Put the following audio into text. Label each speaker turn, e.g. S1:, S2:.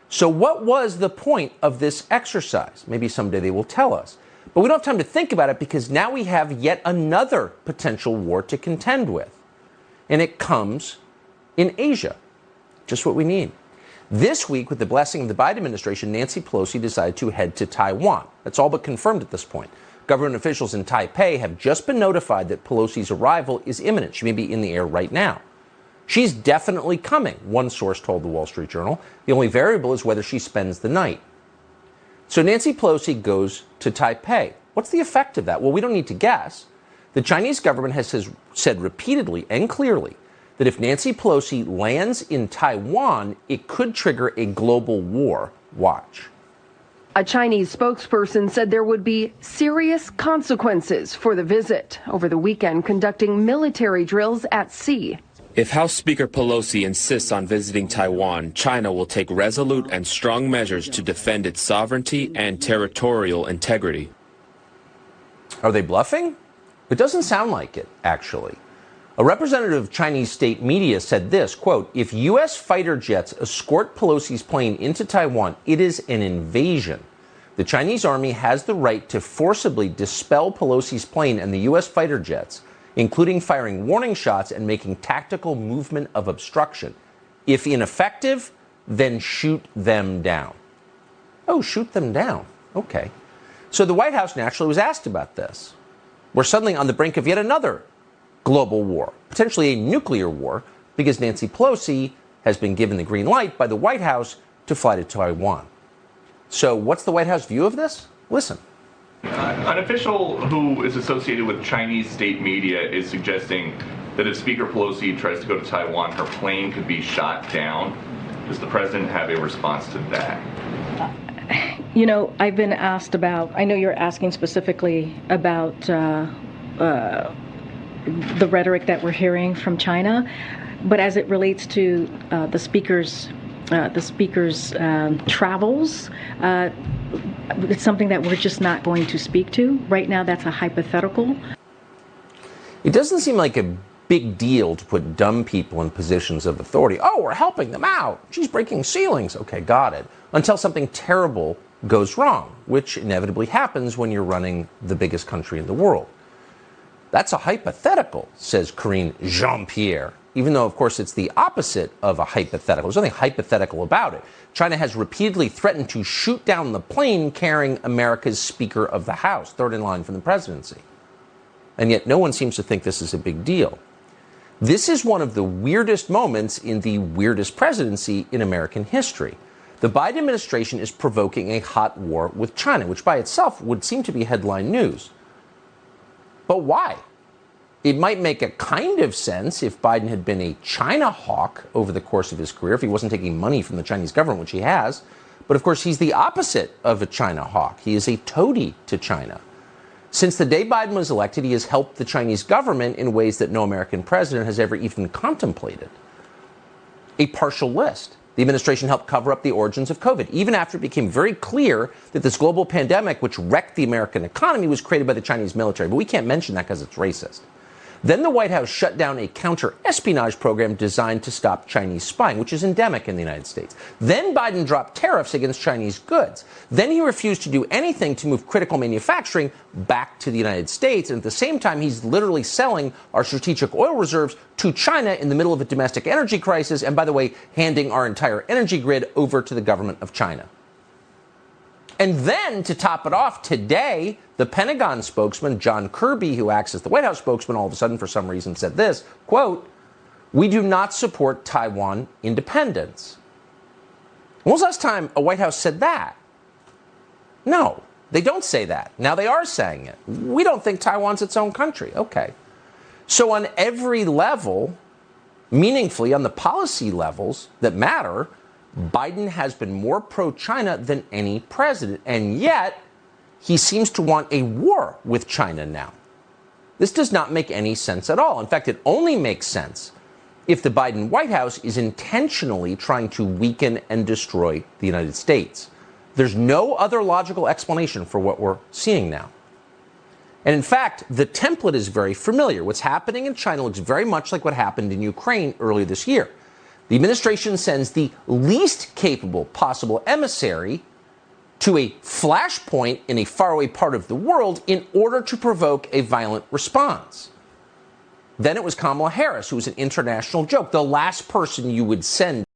S1: So what was the point of this exercise? Maybe someday they will tell us. But we don't have time to think about it because now we have yet another potential war to contend with. And it comes in Asia. Just what we need. This week, with the blessing of the Biden administration, Nancy Pelosi decided to head to Taiwan. That's all but confirmed at this point. Government officials in Taipei have just been notified that Pelosi's arrival is imminent. She may be in the air right now. She's definitely coming, one source told the Wall Street Journal. The only variable is whether she spends the night. So Nancy Pelosi goes to Taipei. What's the effect of that? Well, we don't need to guess. The Chinese government has said repeatedly and clearly that if Nancy Pelosi lands in Taiwan, it could trigger a global war. Watch.
S2: A Chinese spokesperson said there would be serious consequences for the visit over the weekend, conducting military drills at sea.
S3: If House Speaker Pelosi insists on visiting Taiwan, China will take resolute and strong measures to defend its sovereignty and territorial integrity.
S1: Are they bluffing? It doesn't sound like it, actually. A representative of Chinese state media said this, quote, if U.S. fighter jets escort Pelosi's plane into Taiwan, it is an invasion. The Chinese army has the right to forcibly dispel Pelosi's plane and the U.S. fighter jets, including firing warning shots and making tactical movement of obstruction. If ineffective, then shoot them down. Oh, shoot them down. Okay. So the White House naturally was asked about this. We're suddenly on the brink of yet another global war, potentially a nuclear war, because Nancy Pelosi has been given the green light by the White House to fly to Taiwan. So what's the White House view of this? Listen.
S4: An official who is associated with Chinese state media is suggesting that if Speaker Pelosi tries to go to Taiwan, her plane could be shot down. Does the president have a response to that?
S5: You know, I've been asked about, I know you're asking specifically about the rhetoric that we're hearing from China, but as it relates to the speaker's travels, it's something that we're just not going to speak to. Right now, that's a hypothetical.
S1: It doesn't seem like a big deal to put dumb people in positions of authority. Oh, we're helping them out. She's breaking ceilings. Okay, got it. Until something terrible goes wrong, which inevitably happens when you're running the biggest country in the world. That's a hypothetical, says Karine Jean-Pierre, even though, of course, it's the opposite of a hypothetical. There's nothing hypothetical about it. China has repeatedly threatened to shoot down the plane carrying America's Speaker of the House, third in line for the presidency. And yet no one seems to think this is a big deal. This is one of the weirdest moments in the weirdest presidency in American history. The Biden administration is provoking a hot war with China, which by itself would seem to be headline news. But why? It might make a kind of sense if Biden had been a China hawk over the course of his career, if he wasn't taking money from the Chinese government, which he has. But of course, he's the opposite of a China hawk. He is a toady to China. Since the day Biden was elected, he has helped the Chinese government in ways that no American president has ever even contemplated. A partial list. The administration helped cover up the origins of COVID, even after it became very clear that this global pandemic, which wrecked the American economy, was created by the Chinese military. But we can't mention that because it's racist. Then the White House shut down a counter-espionage program designed to stop Chinese spying, which is endemic in the United States. Then Biden dropped tariffs against Chinese goods. Then he refused to do anything to move critical manufacturing back to the United States. And at the same time, he's literally selling our strategic oil reserves to China in the middle of a domestic energy crisis. And by the way, handing our entire energy grid over to the government of China. And then, to top it off, today, the Pentagon spokesman, John Kirby, who acts as the White House spokesman, all of a sudden, for some reason, said this, quote, "We do not support Taiwan independence." When was the last time a White House said that? No, they don't say that. Now they are saying it. We don't think Taiwan's its own country. Okay. So on every level, meaningfully on the policy levels that matter, Biden has been more pro-China than any president, and yet he seems to want a war with China now. This does not make any sense at all. In fact, it only makes sense if the Biden White House is intentionally trying to weaken and destroy the United States. There's no other logical explanation for what we're seeing now. And in fact, the template is very familiar. What's happening in China looks very much like what happened in Ukraine earlier this year. The administration sends the least capable possible emissary to a flashpoint in a faraway part of the world in order to provoke a violent response. Then it was Kamala Harris, who was an international joke, the last person you would send